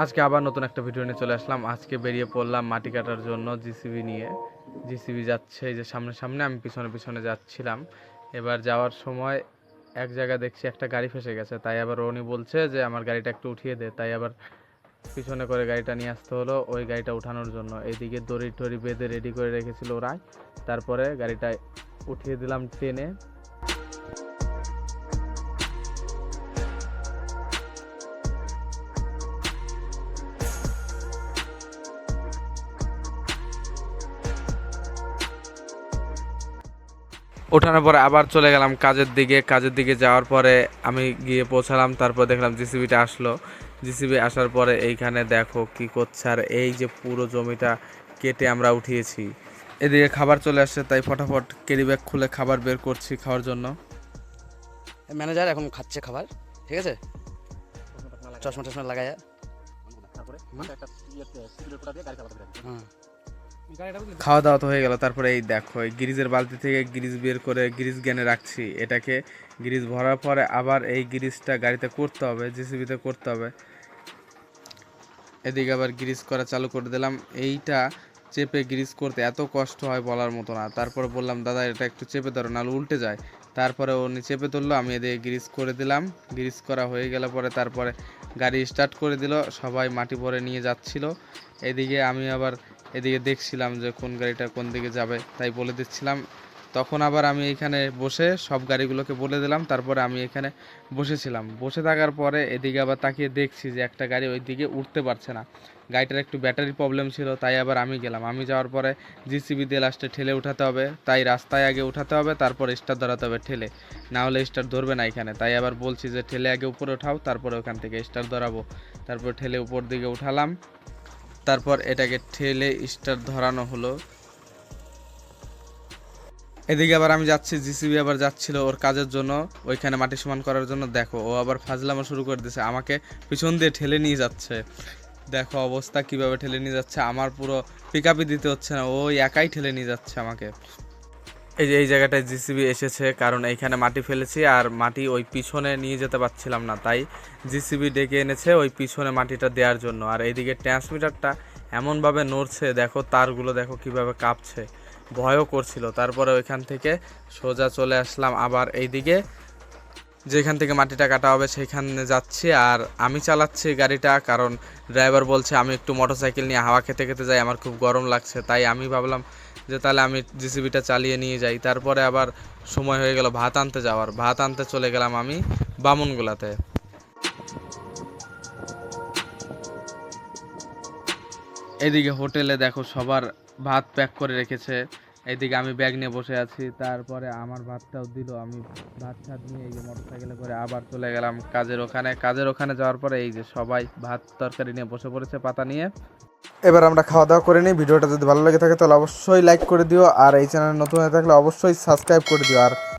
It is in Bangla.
আজকে আবার নতুন একটা ভিডিও নিয়ে চলে আসলাম। আজকে বেরিয়ে পড়লাম মাটি কাটার জন্য জিসিবি নিয়ে। জিসিবি যাচ্ছে এই যে সামনে সামনে, আমি পিছনে পিছনে যাচ্ছিলাম। এবার যাওয়ার সময় এক জায়গায় দেখছি একটা গাড়ি ফেসে গেছে, তাই আবার রনি বলছে যে আমার গাড়িটা একটু উঠিয়ে দে, তাই আবার পিছনে করে গাড়িটা নিয়ে আসতে হলো ওই গাড়িটা উঠানোর জন্য। এইদিকে দড়ি টড়ি বেঁধে রেডি করে রেখেছিল ওরাই, তারপরে গাড়িটা উঠিয়ে দিলাম টেনে। ওঠানোর পরে আবার চলে গেলাম কাজের দিকে যাওয়ার পরে আমি গিয়ে পৌঁছালাম, তারপর দেখলাম জিসিবিটা আসলো। জিসিবি আসার পরে এইখানে দেখো কি করছে, আর এই যে পুরো জমিটা কেটে আমরা উঠিয়েছি। এদিকে খাবার চলে আসছে, তাই ফটাফট ক্যারি ব্যাগ খুলে খাবার বের করছি খাওয়ার জন্য। ম্যানেজার এখন খাচ্ছে খাবার, ঠিক আছে, চশমা টশমা লাগায়। খাওয়া দাওয়া তো হয়ে গেল, তারপরে এই দেখো এই গ্রিজের বালতি থেকে গ্রিজ বের করে গ্রিজ জ্ঞানে রাখছি। এটাকে গ্রিজ ভরার পরে আবার এই গ্রিজটা গাড়িতে করতে হবে, জিসিবিতে করতে হবে। এদিকে আবার গ্রিজ করা চালু করে দিলাম। এইটা চেপে গ্রিজ করতে এত কষ্ট হয় বলার মতো না। তারপরে বললাম দাদা এটা একটু চেপে ধরো, নাহলে উল্টে যায়। তারপরে উনি চেপে ধরলো, আমি এদিকে গ্রিজ করে দিলাম। গ্রিজ করা হয়ে গেল পরে তারপরে গাড়ি স্টার্ট করে দিল, সবাই মাটি পরে নিয়ে যাচ্ছিল। এদিকে আমি আবার এদিকে দেখছিলাম যে কোন গাড়িটা কোন দিকে যাবে, তাই বলে দিচ্ছিলাম। তখন আবার আমি এখানে বসে সব গাড়িগুলোকে বলে দিলাম, তারপরে আমি এখানে বসেছিলাম। বসে থাকার পরে এদিকে আবার তাকিয়ে দেখছি যে একটা গাড়ি ওই দিকে উঠতে পারছে না। গাড়িটার একটু ব্যাটারি প্রবলেম ছিল, তাই আবার আমি গেলাম। আমি যাওয়ার পরে জিসিবি দিয়ে লাস্টে ঠেলে উঠাতে হবে, তাই রাস্তায় আগে উঠাতে হবে, তারপর স্টার ধরাতে হবে ঠেলে, না হলে স্টার ধরবে না এখানে। তাই আবার বলছি যে ঠেলে আগে উপরে ওঠাও, তারপরে ওখান থেকে স্টার ধরাবো। তারপর ঠেলে উপর দিকে উঠালাম, তারপর এটাকে ঠেলে স্টার ধরানো হলো। এদিকে আবার আমি যাচ্ছি, জিসিবি আবার যাচ্ছিল ওর কাজের জন্য ওইখানে মাটি সমান করার জন্য। দেখো ও আবার ফাজলামো শুরু করে দিয়েছে, আমাকে পিছন দিয়ে ঠেলে নিয়ে যাচ্ছে। দেখো অবস্থা কিভাবে ঠেলে নিয়ে যাচ্ছে, আমার পুরো পিকআপই দিতে হচ্ছে না, ওই একাই ঠেলে নিয়ে যাচ্ছে আমাকে। এই যে এই জায়গাটায় জিসিবি এসেছে, কারণ এইখানে মাটি ফেলেছি আর মাটি ওই পিছনে নিয়ে যেতে পারছিলাম না, তাই জিসিবি ডেকে এনেছে ওই পিছনে মাটিটা দেওয়ার জন্য। আর এইদিকে ট্রান্সমিটারটা এমনভাবে নড়ছে, দেখো তারগুলো দেখো কিভাবে কাঁপছে, ভয়ও করছিল। তারপরে ওইখান থেকে সোজা চলে আসলাম আবার এইদিকে, যেখান থেকে মাটিটা কাটা হবে সেইখানে যাচ্ছি। আর আমি চালাচ্ছি গাড়িটা, কারণ ড্রাইভার বলছে আমি একটু মোটরসাইকেল নিয়ে হাওয়া খেতে খেতে যাই, আমার খুব গরম লাগছে। তাই আমি ভাবলাম যে তাহলে আমি জিসিবিটা চালিয়ে নিয়ে যাই। তারপরে আবার সময় হয়ে গেল ভাত আনতে যাওয়ার, ভাত আনতে চলে গেলাম আমি বামুনগোলাতে। এদিকে হোটেলে দেখো সবার ভাত প্যাক করে রেখেছে, এইদিকে আমি ব্যাগ নিয়ে বসে আছি। তারপরে আমার ভাতটাও দিল, আমি ভাত টাত নিয়ে এই যে মোটরসাইকেলে করে আবার চলে গেলাম কাজের ওখানে যাওয়ার পরে এই যে সবাই ভাত তরকারি নিয়ে বসে পড়েছে পাতা নিয়ে। এবার আমরা খাওয়া দাওয়া করে নিই। ভিডিওটা যদি ভালো লেগে থাকে তাহলে অবশ্যই লাইক করে দিও, আর এই চ্যানেলে নতুন হয়ে থাকলে অবশ্যই সাবস্ক্রাইব করে দিও। আর